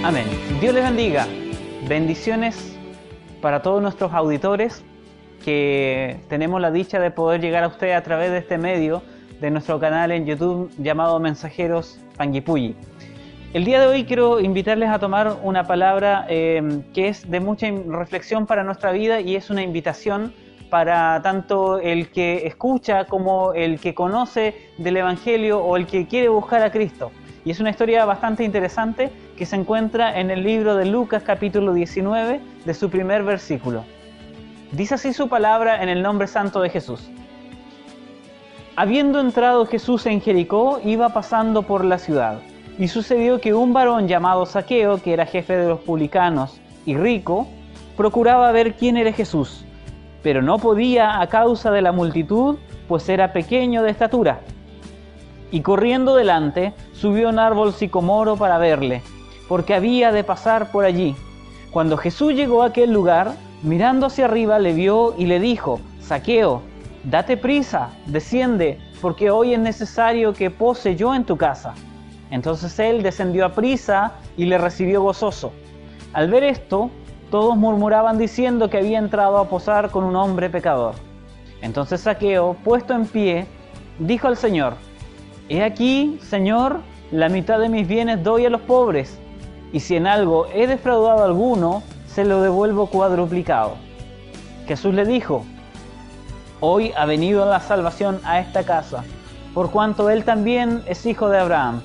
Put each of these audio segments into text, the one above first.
Amén. Dios les bendiga. Bendiciones para todos nuestros auditores que tenemos la dicha de poder llegar a ustedes a través de este medio de nuestro canal en YouTube llamado Mensajeros Panguipulli. El día de hoy quiero invitarles a tomar una palabra que es de mucha reflexión para nuestra vida y es una invitación para tanto el que escucha como el que conoce del Evangelio o el que quiere buscar a Cristo. Y es una historia bastante interesante que se encuentra en el libro de Lucas capítulo 19 de su primer versículo. Dice así su palabra en el nombre santo de Jesús. Habiendo entrado Jesús en Jericó, iba pasando por la ciudad. Y sucedió que un varón llamado Zaqueo, que era jefe de los publicanos y rico, procuraba ver quién era Jesús, pero no podía a causa de la multitud, pues era pequeño de estatura. Y corriendo delante, subió a un árbol sicomoro para verle, porque había de pasar por allí. Cuando Jesús llegó a aquel lugar, mirando hacia arriba, le vio y le dijo: Zaqueo, date prisa, desciende, porque hoy es necesario que pose yo en tu casa. Entonces él descendió a prisa y le recibió gozoso. Al ver esto, todos murmuraban diciendo que había entrado a posar con un hombre pecador. Entonces Zaqueo, puesto en pie, dijo al Señor: He aquí, Señor, la mitad de mis bienes doy a los pobres, y si en algo he defraudado a alguno, se lo devuelvo cuadruplicado. Jesús le dijo: Hoy ha venido la salvación a esta casa, por cuanto él también es hijo de Abraham,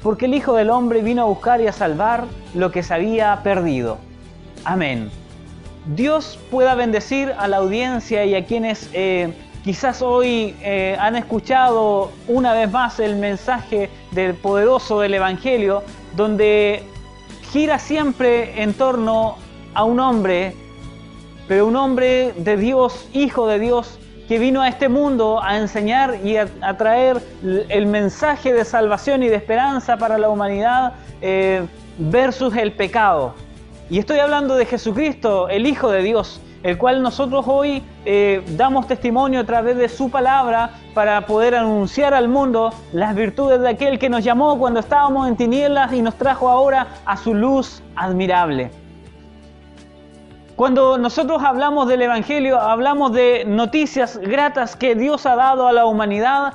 porque el Hijo del Hombre vino a buscar y a salvar lo que se había perdido. Amén. Dios pueda bendecir a la audiencia y a quienes quizás hoy han escuchado una vez más el mensaje del poderoso del Evangelio, donde gira siempre en torno a un hombre, pero un hombre de Dios, hijo de Dios, que vino a este mundo a enseñar y a traer el mensaje de salvación y de esperanza para la humanidad versus el pecado. Y estoy hablando de Jesucristo, el Hijo de Dios, el cual nosotros hoy damos testimonio a través de su palabra para poder anunciar al mundo las virtudes de aquel que nos llamó cuando estábamos en tinieblas y nos trajo ahora a su luz admirable. Cuando nosotros hablamos del Evangelio, hablamos de noticias gratas que Dios ha dado a la humanidad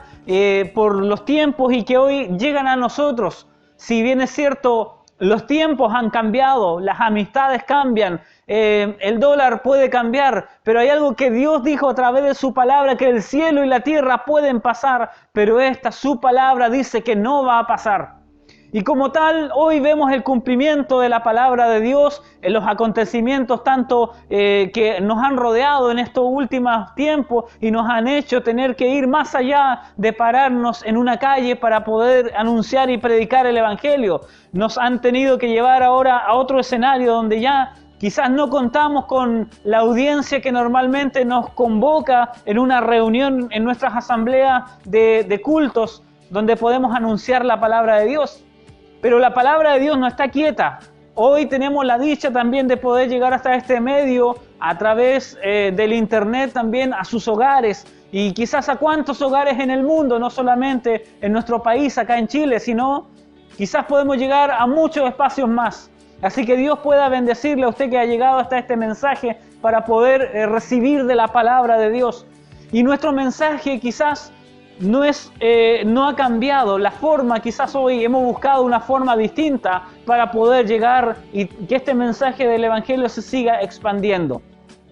por los tiempos y que hoy llegan a nosotros. Si bien es cierto, los tiempos han cambiado, las amistades cambian, el dólar puede cambiar, pero hay algo que Dios dijo a través de su palabra, que el cielo y la tierra pueden pasar, pero su palabra dice que no va a pasar. Y como tal, hoy vemos el cumplimiento de la palabra de Dios en los acontecimientos tanto que nos han rodeado en estos últimos tiempos y nos han hecho tener que ir más allá de pararnos en una calle para poder anunciar y predicar el Evangelio. Nos han tenido que llevar ahora a otro escenario donde ya quizás no contamos con la audiencia que normalmente nos convoca en una reunión en nuestras asambleas de cultos donde podemos anunciar la palabra de Dios. Pero la palabra de Dios no está quieta. Hoy tenemos la dicha también de poder llegar hasta este medio a través del internet también a sus hogares y quizás a cuántos hogares en el mundo, no solamente en nuestro país, acá en Chile, sino quizás podemos llegar a muchos espacios más. Así que Dios pueda bendecirle a usted que ha llegado hasta este mensaje para poder recibir de la palabra de Dios. Y nuestro mensaje quizás no ha cambiado la forma. Quizás hoy hemos buscado una forma distinta para poder llegar y que este mensaje del Evangelio se siga expandiendo.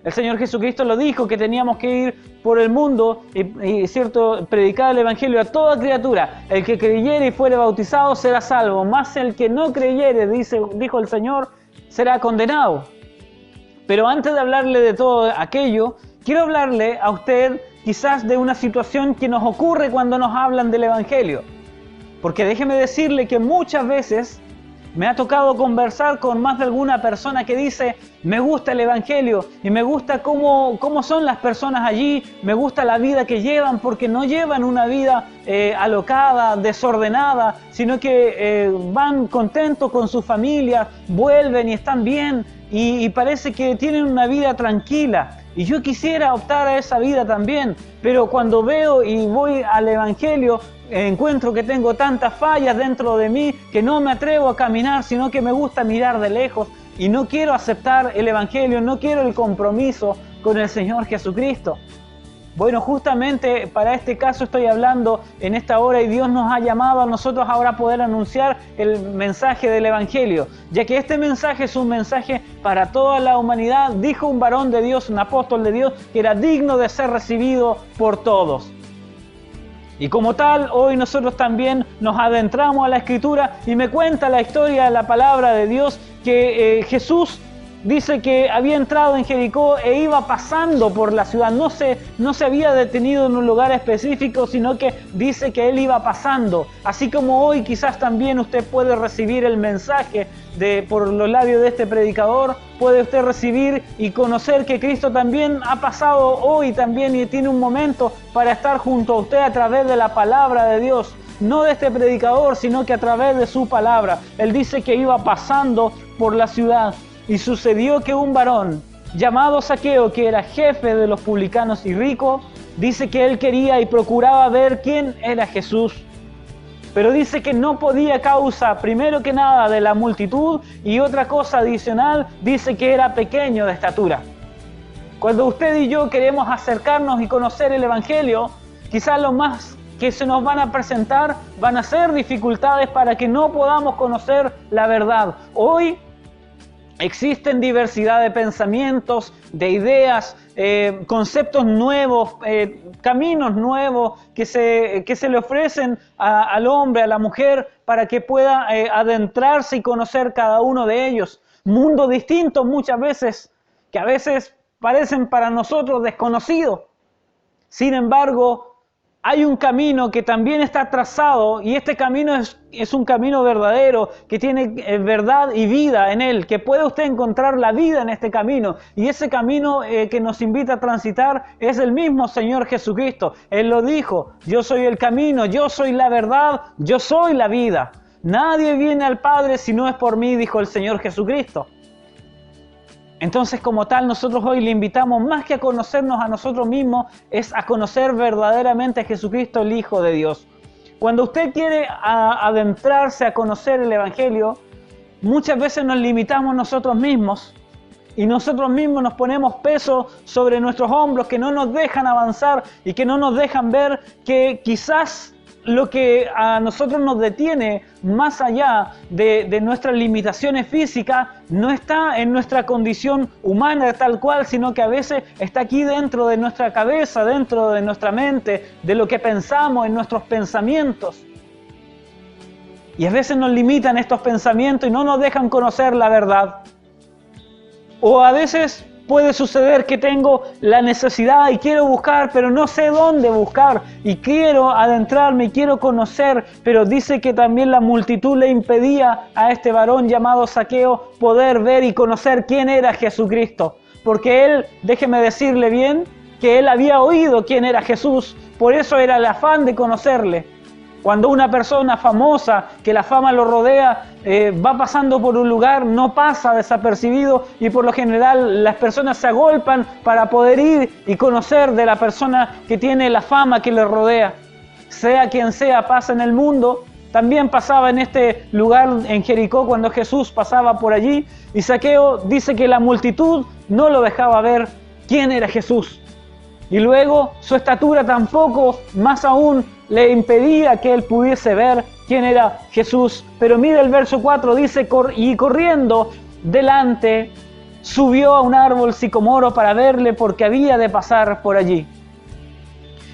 El Señor Jesucristo lo dijo, que teníamos que ir por el mundo y cierto, predicar el Evangelio a toda criatura. El que creyere y fuere bautizado será salvo, mas el que no creyere, dijo el Señor, será condenado. Pero antes de hablarle de todo aquello, quiero hablarle a usted quizás de una situación que nos ocurre cuando nos hablan del Evangelio. Porque déjeme decirle que muchas veces me ha tocado conversar con más de alguna persona que dice: me gusta el Evangelio y me gusta cómo son las personas allí, me gusta la vida que llevan, porque no llevan una vida alocada, desordenada, sino que van contentos con su familia, vuelven y están bien y parece que tienen una vida tranquila. Y yo quisiera optar a esa vida también, pero cuando veo y voy al Evangelio, encuentro que tengo tantas fallas dentro de mí que no me atrevo a caminar, sino que me gusta mirar de lejos y no quiero aceptar el Evangelio, no quiero el compromiso con el Señor Jesucristo. Bueno, justamente para este caso estoy hablando en esta hora, y Dios nos ha llamado a nosotros ahora a poder anunciar el mensaje del Evangelio, ya que este mensaje es un mensaje para toda la humanidad. Dijo un varón de Dios, un apóstol de Dios, que era digno de ser recibido por todos. Y como tal, hoy nosotros también nos adentramos a la Escritura y me cuenta la historia de la palabra de Dios que Jesús dice que había entrado en Jericó e iba pasando por la ciudad. No se había detenido en un lugar específico, sino que dice que él iba pasando. Así como hoy quizás también usted puede recibir el mensaje por los labios de este predicador, puede usted recibir y conocer que Cristo también ha pasado hoy también y tiene un momento para estar junto a usted a través de la palabra de Dios. No de este predicador, sino que a través de su palabra. Él dice que iba pasando por la ciudad. Y sucedió que un varón llamado Zaqueo, que era jefe de los publicanos y rico, dice que él quería y procuraba ver quién era Jesús. Pero dice que no podía a causa, primero que nada, de la multitud, y otra cosa adicional, dice que era pequeño de estatura. Cuando usted y yo queremos acercarnos y conocer el Evangelio, quizás lo más que se nos van a presentar van a ser dificultades para que no podamos conocer la verdad. Hoy existen diversidad de pensamientos, de ideas, conceptos nuevos, caminos nuevos que se le ofrecen al hombre, a la mujer, para que pueda adentrarse y conocer cada uno de ellos. Mundos distintos muchas veces, que a veces parecen para nosotros desconocidos. Sin embargo, hay un camino que también está trazado, y este camino es un camino verdadero, que tiene verdad y vida en él, que puede usted encontrar la vida en este camino. Y ese camino que nos invita a transitar es el mismo Señor Jesucristo. Él lo dijo: yo soy el camino, yo soy la verdad, yo soy la vida. Nadie viene al Padre si no es por mí, dijo el Señor Jesucristo. Entonces, como tal, nosotros hoy le invitamos, más que a conocernos a nosotros mismos, es a conocer verdaderamente a Jesucristo, el Hijo de Dios. Cuando usted quiere adentrarse a conocer el Evangelio, muchas veces nos limitamos nosotros mismos y nosotros mismos nos ponemos peso sobre nuestros hombros que no nos dejan avanzar y que no nos dejan ver que quizás lo que a nosotros nos detiene más allá de nuestras limitaciones físicas no está en nuestra condición humana tal cual, sino que a veces está aquí dentro de nuestra cabeza, dentro de nuestra mente, de lo que pensamos, en nuestros pensamientos. Y a veces nos limitan estos pensamientos y no nos dejan conocer la verdad. O a veces puede suceder que tengo la necesidad y quiero buscar, pero no sé dónde buscar, y quiero adentrarme y quiero conocer, pero dice que también la multitud le impedía a este varón llamado Zaqueo poder ver y conocer quién era Jesucristo. Porque él, déjeme decirle bien, que él había oído quién era Jesús, por eso era el afán de conocerle. Cuando una persona famosa, que la fama lo rodea, va pasando por un lugar, no pasa desapercibido, y por lo general las personas se agolpan para poder ir y conocer de la persona que tiene la fama que le rodea. Sea quien sea, pasa en el mundo. También pasaba en este lugar en Jericó cuando Jesús pasaba por allí, y Zaqueo dice que la multitud no lo dejaba ver quién era Jesús. y luego su estatura tampoco, más aún, le impedía que él pudiese ver quién era Jesús. Pero mira el verso 4, dice, y corriendo delante, subió a un árbol sicomoro para verle porque había de pasar por allí.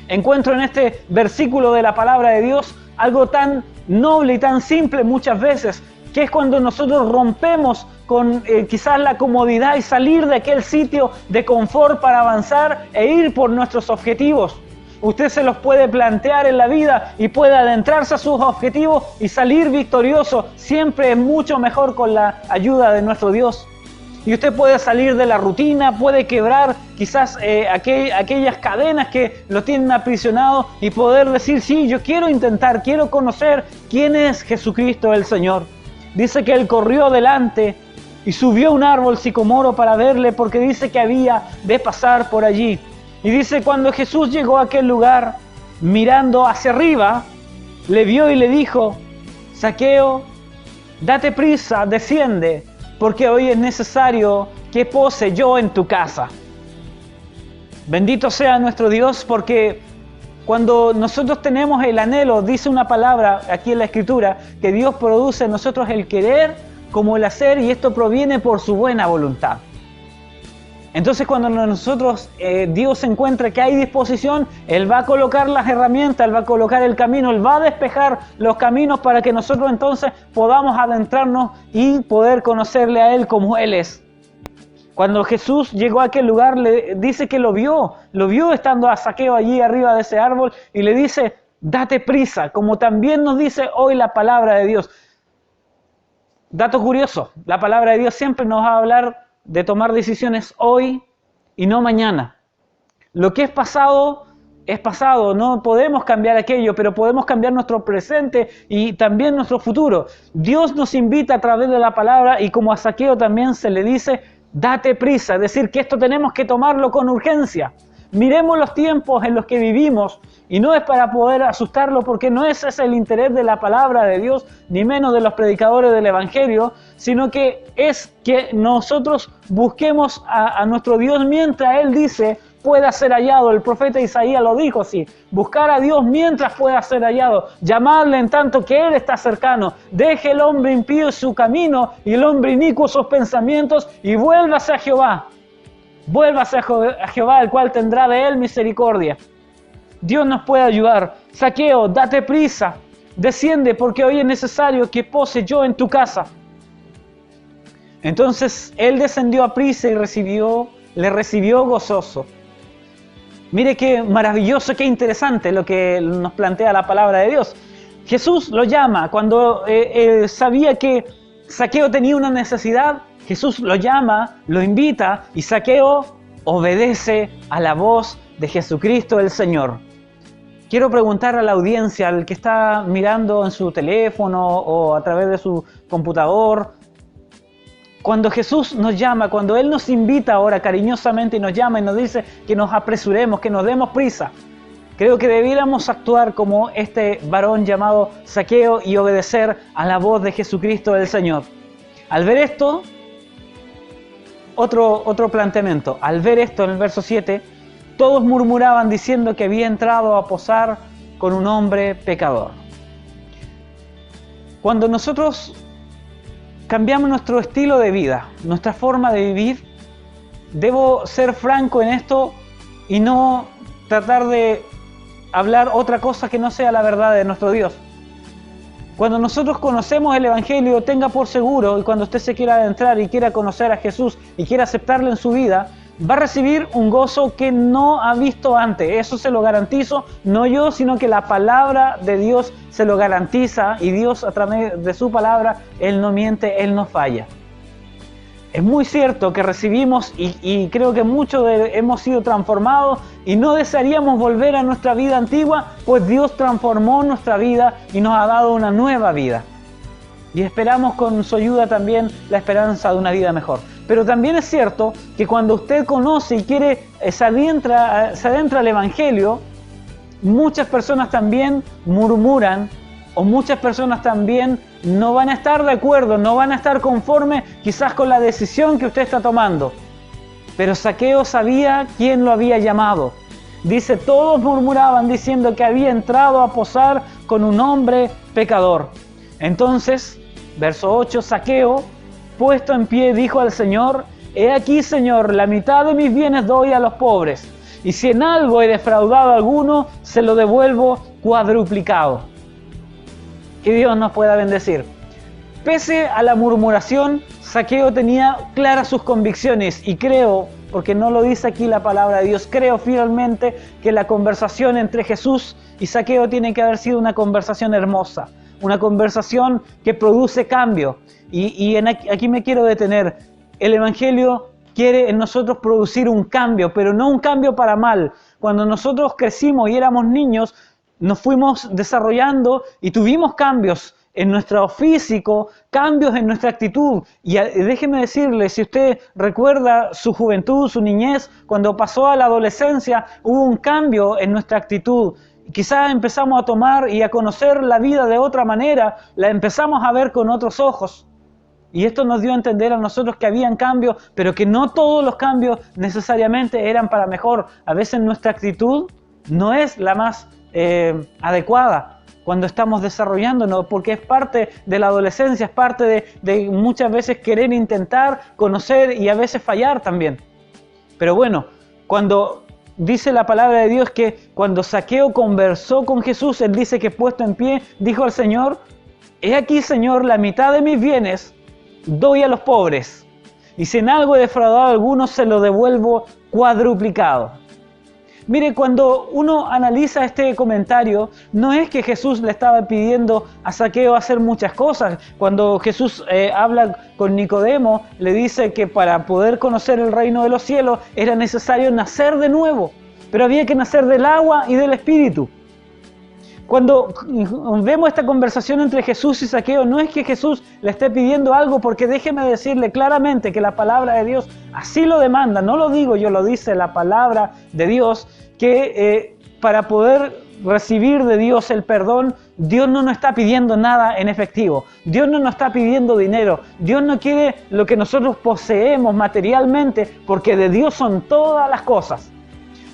Encuentro en este versículo de la palabra de Dios algo tan noble y tan simple muchas veces, que es cuando nosotros rompemos con quizás la comodidad y salir de aquel sitio de confort para avanzar e ir por nuestros objetivos. Usted se los puede plantear en la vida y puede adentrarse a sus objetivos y salir victorioso. Siempre es mucho mejor con la ayuda de nuestro Dios. Y usted puede salir de la rutina, puede quebrar quizás aquellas cadenas que lo tienen aprisionado y poder decir, sí, yo quiero intentar, quiero conocer quién es Jesucristo el Señor. Dice que él corrió adelante y subió a un árbol sicomoro para verle porque dice que había de pasar por allí. Y dice, cuando Jesús llegó a aquel lugar, mirando hacia arriba, le vio y le dijo, Zaqueo, date prisa, desciende, porque hoy es necesario que pose yo en tu casa. Bendito sea nuestro Dios, porque cuando nosotros tenemos el anhelo, dice una palabra aquí en la Escritura, que Dios produce en nosotros el querer como el hacer, y esto proviene por su buena voluntad. Entonces cuando nosotros, Dios encuentra que hay disposición, Él va a colocar las herramientas, Él va a colocar el camino, Él va a despejar los caminos para que nosotros entonces podamos adentrarnos y poder conocerle a Él como Él es. Cuando Jesús llegó a aquel lugar, le dice que lo vio estando a Zaqueo allí arriba de ese árbol y le dice, date prisa, como también nos dice hoy la palabra de Dios. Dato curioso, la palabra de Dios siempre nos va a hablar de tomar decisiones hoy y no mañana. Lo que es pasado, no podemos cambiar aquello, pero podemos cambiar nuestro presente y también nuestro futuro. Dios nos invita a través de la palabra y como a Zaqueo también se le dice, date prisa, es decir, que esto tenemos que tomarlo con urgencia. Miremos los tiempos en los que vivimos y no es para poder asustarlo porque no ese es el interés de la palabra de Dios, ni menos de los predicadores del Evangelio, sino que es que nosotros busquemos a nuestro Dios mientras Él dice pueda ser hallado. El profeta Isaías lo dijo así, buscar a Dios mientras pueda ser hallado, llamarle en tanto que Él está cercano. Deje el hombre impío su camino y el hombre inicuo sus pensamientos y vuélvase a Jehová. Vuélvase a Jehová, el cual tendrá de él misericordia. Dios nos puede ayudar. Zaqueo, date prisa, desciende porque hoy es necesario que pose yo en tu casa. Entonces él descendió a prisa y le recibió gozoso. Mire qué maravilloso, qué interesante lo que nos plantea la palabra de Dios. Jesús lo llama cuando sabía que Zaqueo tenía una necesidad. Jesús lo llama, lo invita y Zaqueo obedece a la voz de Jesucristo el Señor. Quiero preguntar a la audiencia, al que está mirando en su teléfono o a través de su computador, cuando Jesús nos llama, cuando Él nos invita ahora cariñosamente y nos llama y nos dice que nos apresuremos, que nos demos prisa, creo que debiéramos actuar como este varón llamado Zaqueo y obedecer a la voz de Jesucristo el Señor. Al ver esto, otro planteamiento. Al ver esto en el verso 7, todos murmuraban diciendo que había entrado a posar con un hombre pecador. Cuando nosotros cambiamos nuestro estilo de vida, nuestra forma de vivir, debo ser franco en esto y no tratar de hablar otra cosa que no sea la verdad de nuestro Dios. Cuando nosotros conocemos el Evangelio, tenga por seguro, y cuando usted se quiera adentrar y quiera conocer a Jesús y quiera aceptarlo en su vida, va a recibir un gozo que no ha visto antes. Eso se lo garantizo, no yo, sino que la palabra de Dios se lo garantiza, y Dios a través de su palabra, Él no miente, Él no falla. Es muy cierto que recibimos y creo que muchos hemos sido transformados y no desearíamos volver a nuestra vida antigua, pues Dios transformó nuestra vida y nos ha dado una nueva vida. Y esperamos con su ayuda también la esperanza de una vida mejor. Pero también es cierto que cuando usted conoce y quiere se adentra al Evangelio, muchas personas también murmuran, o muchas personas también no van a estar de acuerdo, no van a estar conformes quizás con la decisión que usted está tomando. Pero Zaqueo sabía quién lo había llamado. Dice, todos murmuraban diciendo que había entrado a posar con un hombre pecador. Entonces, verso 8, Zaqueo, puesto en pie, dijo al Señor, he aquí, Señor, la mitad de mis bienes doy a los pobres, y si en algo he defraudado a alguno, se lo devuelvo cuadruplicado. Que Dios nos pueda bendecir. Pese a la murmuración, Zaqueo tenía claras sus convicciones y creo, porque no lo dice aquí la palabra de Dios, creo fielmente que la conversación entre Jesús y Zaqueo tiene que haber sido una conversación hermosa, una conversación que produce cambio. Aquí me quiero detener. El Evangelio quiere en nosotros producir un cambio, pero no un cambio para mal. Cuando nosotros crecimos y éramos niños, nos fuimos desarrollando y tuvimos cambios en nuestro físico, cambios en nuestra actitud. Y déjeme decirle, si usted recuerda su juventud, su niñez, cuando pasó a la adolescencia, hubo un cambio en nuestra actitud. Quizás empezamos a tomar y a conocer la vida de otra manera, la empezamos a ver con otros ojos. Y esto nos dio a entender a nosotros que habían cambios, pero que no todos los cambios necesariamente eran para mejor. A veces nuestra actitud no es la más adecuada cuando estamos desarrollándonos, porque es parte de la adolescencia, es parte de muchas veces querer intentar, conocer y a veces fallar también. Pero bueno, cuando dice la palabra de Dios que cuando Zaqueo conversó con Jesús, él dice que puesto en pie, dijo al Señor, he aquí, Señor, la mitad de mis bienes doy a los pobres, y si en algo he defraudado a algunos, se lo devuelvo cuadruplicado. Mire, cuando uno analiza este comentario, no es que Jesús le estaba pidiendo a Zaqueo hacer muchas cosas. Cuando Jesús habla con Nicodemo, le dice que para poder conocer el reino de los cielos era necesario nacer de nuevo, pero había que nacer del agua y del Espíritu. Cuando vemos esta conversación entre Jesús y Zaqueo, no es que Jesús le esté pidiendo algo, porque déjeme decirle claramente que la palabra de Dios así lo demanda, no lo digo yo, lo dice la palabra de Dios, que para poder recibir de Dios el perdón, Dios no nos está pidiendo nada en efectivo, Dios no nos está pidiendo dinero, Dios no quiere lo que nosotros poseemos materialmente, porque de Dios son todas las cosas.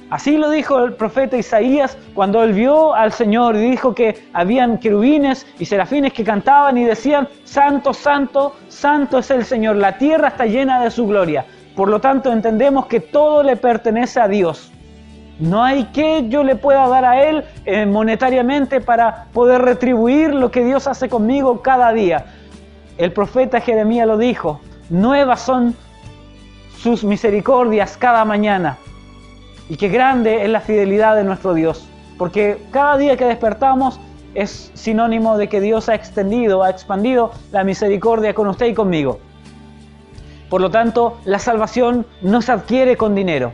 Así lo dijo el profeta Isaías cuando él vio al Señor y dijo que habían querubines y serafines que cantaban y decían, Santo, Santo, Santo es el Señor, la tierra está llena de su gloria. Por lo tanto entendemos que todo le pertenece a Dios. No hay que yo le pueda dar a Él monetariamente para poder retribuir lo que Dios hace conmigo cada día. El profeta Jeremías lo dijo, nuevas son sus misericordias cada mañana. Y qué grande es la fidelidad de nuestro Dios, porque cada día que despertamos es sinónimo de que Dios ha expandido la misericordia con usted y conmigo. Por lo tanto, la salvación no se adquiere con dinero.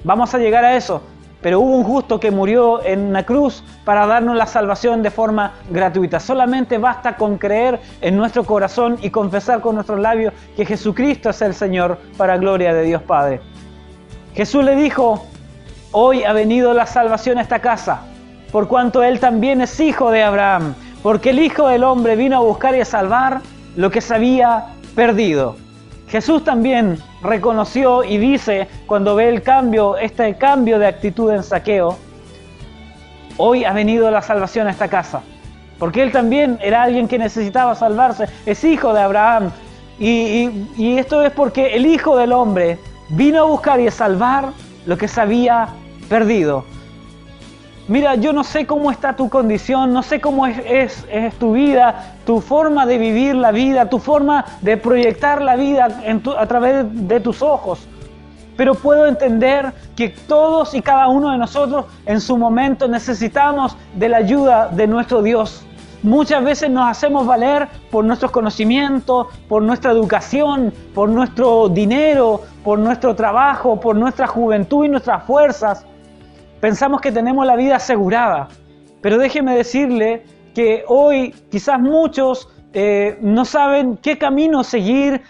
Vamos a llegar a eso, pero hubo un justo que murió en una cruz para darnos la salvación de forma gratuita. Solamente basta con creer en nuestro corazón y confesar con nuestros labios que Jesucristo es el Señor para gloria de Dios Padre. Jesús le dijo, hoy ha venido la salvación a esta casa, por cuanto Él también es hijo de Abraham, porque el Hijo del Hombre vino a buscar y a salvar lo que se había perdido. Jesús también reconoció y dice, cuando ve este cambio de actitud en Zaqueo, hoy ha venido la salvación a esta casa, porque Él también era alguien que necesitaba salvarse, es hijo de Abraham, y esto es porque el Hijo del Hombre vino a buscar y a salvar lo que se había perdido. Mira, yo no sé cómo está tu condición, no sé cómo es tu vida, tu forma de vivir la vida, tu forma de proyectar la vida a través de tus ojos. Pero puedo entender que todos y cada uno de nosotros en su momento necesitamos de la ayuda de nuestro Dios. Muchas veces nos hacemos valer por nuestros conocimientos, por nuestra educación, por nuestro dinero, por nuestro trabajo, por nuestra juventud y nuestras fuerzas. Pensamos que tenemos la vida asegurada, pero déjeme decirle que hoy quizás muchos no saben qué camino seguir,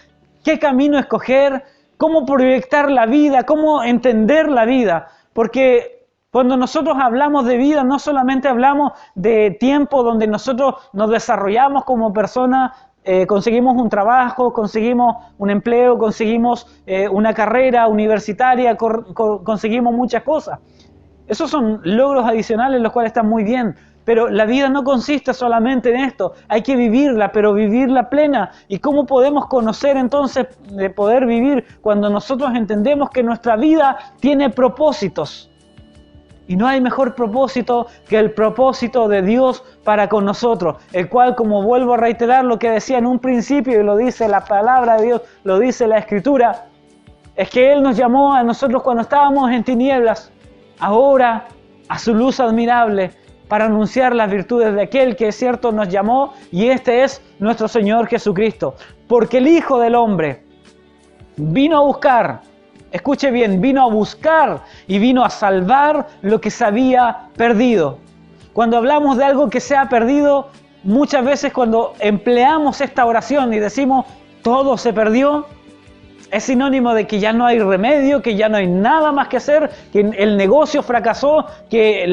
qué camino escoger, cómo proyectar la vida, cómo entender la vida, porque cuando nosotros hablamos de vida, no solamente hablamos de tiempo donde nosotros nos desarrollamos como personas, conseguimos un trabajo, conseguimos un empleo, conseguimos una carrera universitaria, conseguimos muchas cosas. Esos son logros adicionales, los cuales están muy bien. Pero la vida no consiste solamente en esto. Hay que vivirla, pero vivirla plena. ¿Y cómo podemos conocer entonces de poder vivir cuando nosotros entendemos que nuestra vida tiene propósitos? Y no hay mejor propósito que el propósito de Dios para con nosotros, el cual, como vuelvo a reiterar lo que decía en un principio, y lo dice la palabra de Dios, lo dice la Escritura, es que Él nos llamó a nosotros cuando estábamos en tinieblas, ahora a su luz admirable, para anunciar las virtudes de aquel que es cierto nos llamó, y este es nuestro Señor Jesucristo. Porque el Hijo del Hombre vino a buscar, escuche bien, vino a buscar y vino a salvar lo que se había perdido. Cuando hablamos de algo que se ha perdido, muchas veces cuando empleamos esta oración y decimos todo se perdió, es sinónimo de que ya no hay remedio, que ya no hay nada más que hacer, que el negocio fracasó, que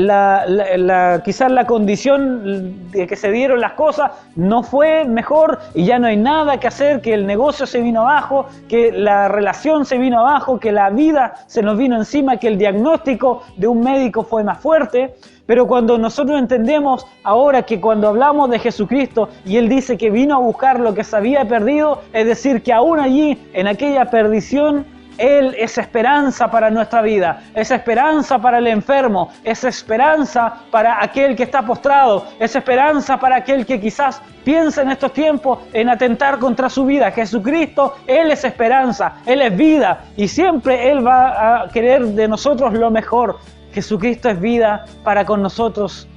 quizás la condición de que se dieron las cosas no fue mejor y ya no hay nada que hacer, que el negocio se vino abajo, que la relación se vino abajo, que la vida se nos vino encima, que el diagnóstico de un médico fue más fuerte. Pero cuando nosotros entendemos ahora que cuando hablamos de Jesucristo y Él dice que vino a buscar lo que se había perdido, es decir, que aún allí, en aquella perdición, Él es esperanza para nuestra vida, es esperanza para el enfermo, es esperanza para aquel que está postrado, es esperanza para aquel que quizás piensa en estos tiempos en atentar contra su vida. Jesucristo, Él es esperanza, Él es vida y siempre Él va a querer de nosotros lo mejor. Jesucristo es vida para con nosotros,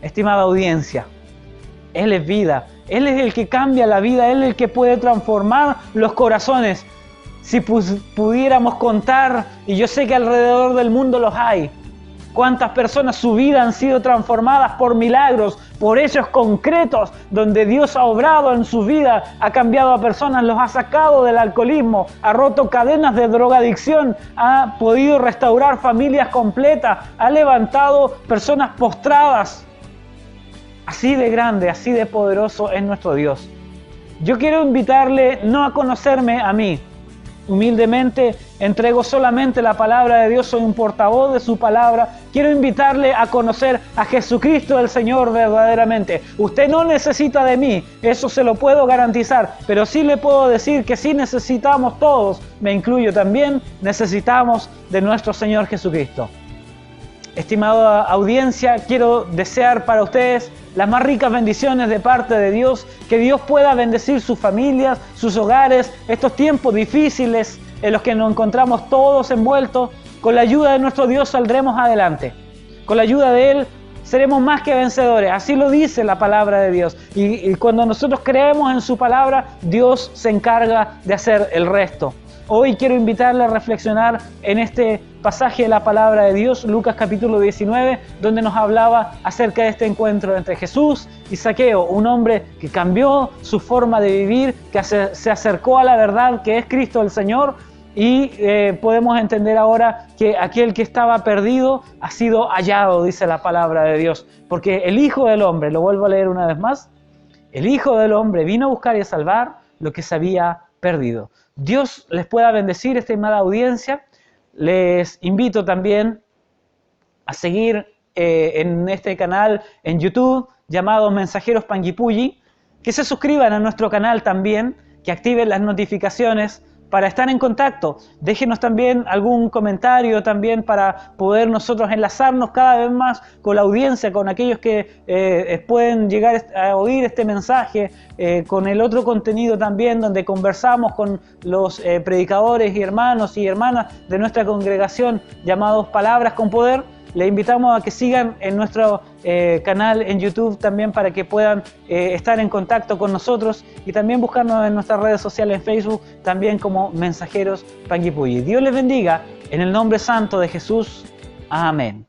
estimada audiencia. Él es vida, Él es el que cambia la vida, Él es el que puede transformar los corazones. Si pudiéramos contar, y yo sé que alrededor del mundo los hay, cuántas personas su vida han sido transformadas por milagros, por hechos concretos, donde Dios ha obrado en su vida, ha cambiado a personas, los ha sacado del alcoholismo, ha roto cadenas de drogadicción, ha podido restaurar familias completas, ha levantado personas postradas. Así de grande, así de poderoso es nuestro Dios. Yo quiero invitarle no a conocerme a mí. Humildemente entrego solamente la palabra de Dios, soy un portavoz de su palabra. Quiero invitarle a conocer a Jesucristo el Señor verdaderamente. Usted no necesita de mí, eso se lo puedo garantizar, pero sí le puedo decir que sí necesitamos todos, me incluyo también, necesitamos de nuestro Señor Jesucristo. Estimada audiencia, quiero desear para ustedes las más ricas bendiciones de parte de Dios, que Dios pueda bendecir sus familias, sus hogares, estos tiempos difíciles en los que nos encontramos todos envueltos. Con la ayuda de nuestro Dios saldremos adelante. Con la ayuda de Él seremos más que vencedores. Así lo dice la palabra de Dios. Y cuando nosotros creemos en su palabra, Dios se encarga de hacer el resto. Hoy quiero invitarle a reflexionar en este pasaje de la palabra de Dios, Lucas capítulo 19, donde nos hablaba acerca de este encuentro entre Jesús y Zaqueo, un hombre que cambió su forma de vivir, que se acercó a la verdad que es Cristo el Señor, y podemos entender ahora que aquel que estaba perdido ha sido hallado, dice la palabra de Dios, porque el Hijo del Hombre, lo vuelvo a leer una vez más, el Hijo del Hombre vino a buscar y a salvar lo que se había perdido. Dios les pueda bendecir, estimada audiencia. Les invito también a seguir en este canal en YouTube llamado Mensajeros Panguipulli, que se suscriban a nuestro canal también, que activen las notificaciones para estar en contacto. Déjenos también algún comentario también para poder nosotros enlazarnos cada vez más con la audiencia, con aquellos que pueden llegar a oír este mensaje, con el otro contenido también donde conversamos con los predicadores y hermanos y hermanas de nuestra congregación llamados Palabras con Poder. Les invitamos a que sigan en nuestro canal en YouTube también para que puedan estar en contacto con nosotros y también buscarnos en nuestras redes sociales en Facebook también como Mensajeros Panguipulli. Dios les bendiga en el nombre santo de Jesús. Amén.